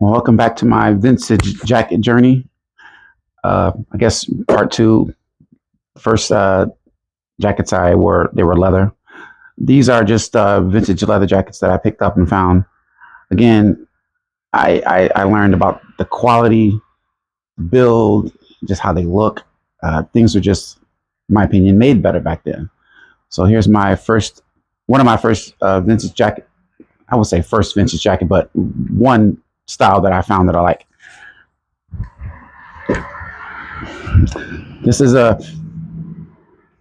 Welcome back to my vintage jacket journey. I guess part two. First jackets I wore, they were leather. These are just vintage leather jackets that I picked up and found. Again, I learned about the quality, build, just how they look. Things were just, in my opinion, made better back then. So here's one of my first vintage jacket. I would say first vintage jacket, but one style that I found that I like. This is a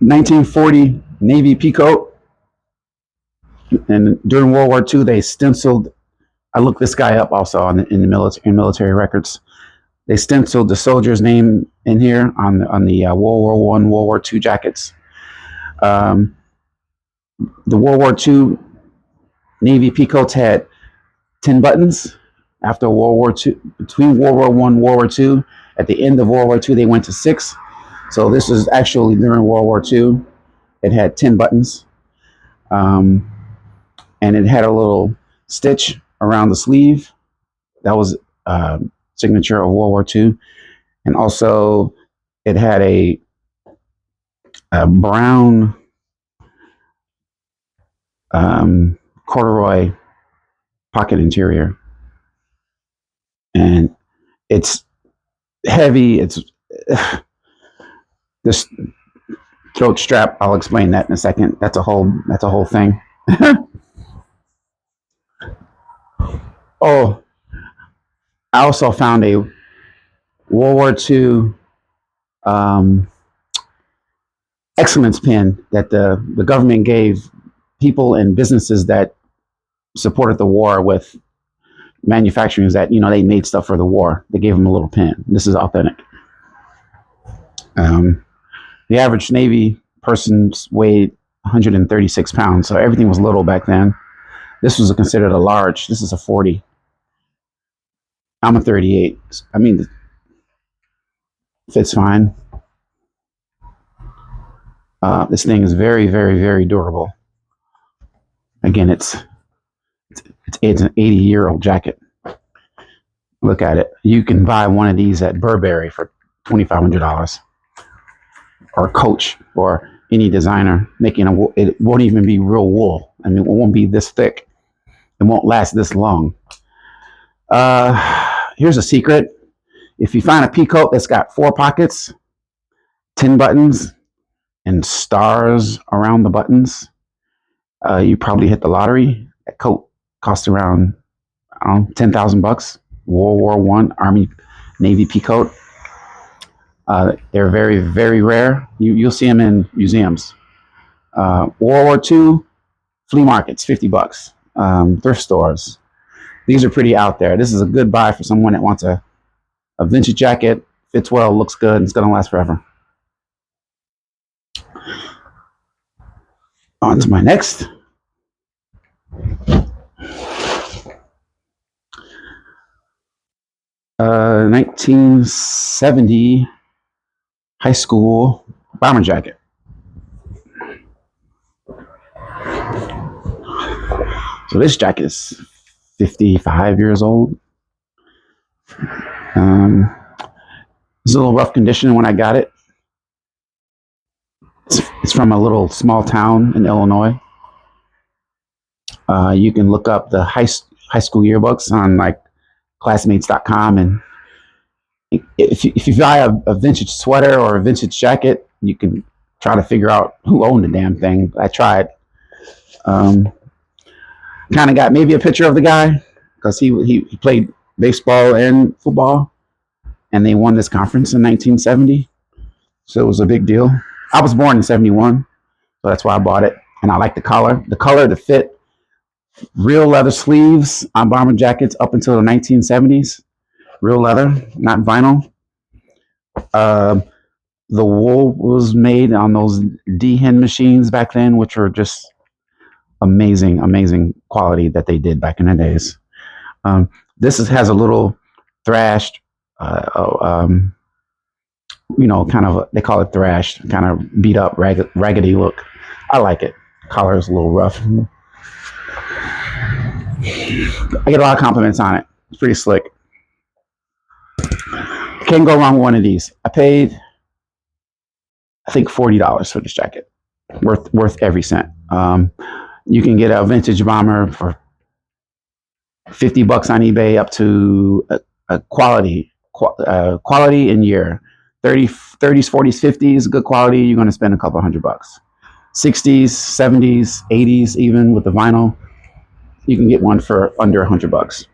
1940 Navy peacoat, and during World War II, they stenciled. I looked this guy up also in the military records. They stenciled the soldier's name in here on the World War I, World War II jackets. The World War II Navy peacoats had 10 buttons. After World War II, between World War I, World War II, at the end of World War II, they went to 6. So this was actually during World War II. It had 10 buttons, and it had a little stitch around the sleeve. That was signature of World War II. And also it had a brown corduroy pocket interior. And it's heavy. It's this throat strap. I'll explain that in a second. That's a whole thing. Oh, I also found a World War II excellence pin that the government gave people and businesses that supported the war with manufacturing, that they made stuff for the war. They gave them a little pin. This is authentic. The average Navy person weighed 136 pounds, so everything was little back then. This was considered a large. This is a 40. I'm a 38. I mean, fits fine. This thing is very, very, very durable. Again, it's an 80-year-old jacket. Look at it. You can buy one of these at Burberry for $2,500, or Coach, or any designer making it won't even be real wool. I mean, it won't be this thick. It won't last this long. Here's a secret. If you find a peacoat that's got 4 pockets, 10 buttons, and stars around the buttons, you probably hit the lottery. That coat cost around $10,000. World War I Army Navy peacoat. They're very, very rare. You'll see them in museums. World War II flea markets, $50. Thrift stores. These are pretty out there. This is a good buy for someone that wants a vintage jacket. Fits well, looks good, and it's going to last forever. On to my next. Uh, 1970 high school bomber jacket. So this jacket is 55 years old. It's a little rough condition when I got it. It's from a little small town in Illinois. You can look up the high school yearbooks on like classmates.com, and if you buy a vintage sweater or a vintage jacket, you can try to figure out who owned the damn thing. I tried. Kind of got maybe a picture of the guy, because he played baseball and football, and they won this conference in 1970. So it was a big deal. I was born in 71, so that's why I bought it. And I like the color, the fit. Real leather sleeves on bomber jackets up until the 1970s. Real leather, not vinyl. The wool was made on those Dehen machines back then, which were just amazing quality that they did back in the days. This has a little thrashed, kind of, they call it thrashed, kind of beat up, raggedy look. I like it. Collar is a little rough. I get a lot of compliments on it. It's pretty slick. can't go wrong with one of these. I paid, I think, $40 for this jacket. Worth every cent. You can get a vintage bomber for $50 on eBay, up to a quality in year 30s, 40s, 50s, good quality. You're going to spend a couple $100. 60s, 70s, 80s, even with the vinyl, you can get one for under $100.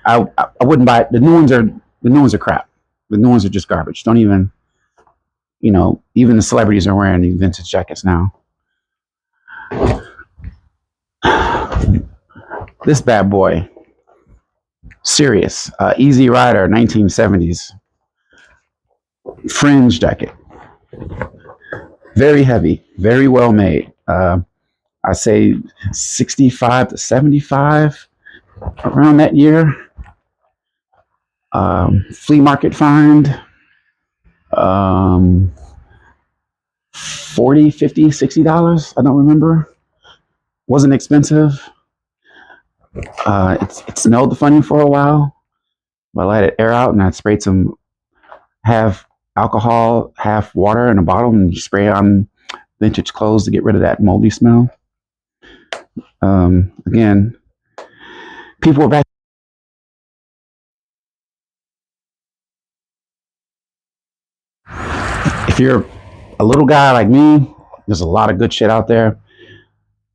I wouldn't buy it. The new ones are crap. The new ones are just garbage. Don't even, even the celebrities are wearing these vintage jackets now. This bad boy, Sirius, Easy Rider, 1970s fringe jacket. Very heavy, very well made. I say 65 to 75, around that year. Flea market find. 40, 50, $60. I don't remember. Wasn't expensive. It smelled funny for a while. I let it air out, and I sprayed some half alcohol, half water in a bottle, and spray it on vintage clothes to get rid of that moldy smell. Again, people were back. If you're a little guy like me, there's a lot of good shit out there.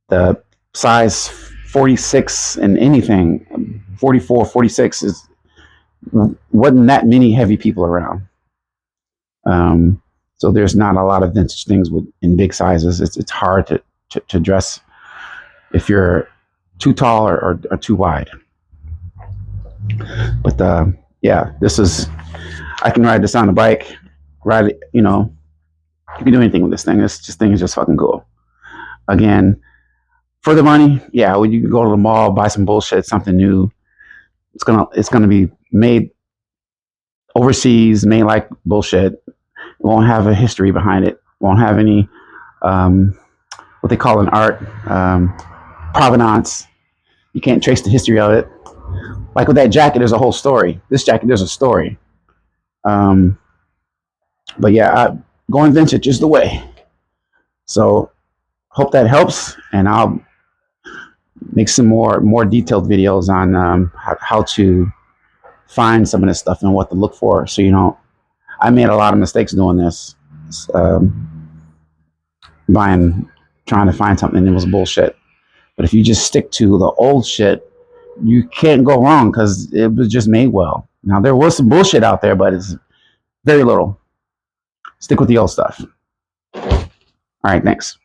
The size 46 and anything, 44, 46 wasn't that many heavy people around. So there's not a lot of vintage things in big sizes. It's hard to dress if you're too tall or too wide. But yeah, I can ride this on a bike, ride it, you can do anything with this thing. This thing is just fucking cool. Again, for the money, yeah, when you can go to the mall, buy some bullshit, something new, it's gonna be made overseas, made like bullshit. It won't have a history behind it. Won't have any what they call an art provenance. You can't trace the history of it. Like with that jacket, there's a whole story. This jacket, there's a story. But yeah, going vintage is the way. So hope that helps, and I'll make some more detailed videos on how to find some of this stuff and what to look for. So I made a lot of mistakes doing this, trying to find something that was bullshit. But if you just stick to the old shit, you can't go wrong because it was just made well. Now there was some bullshit out there, but it's very little. Stick with the old stuff. All right, thanks.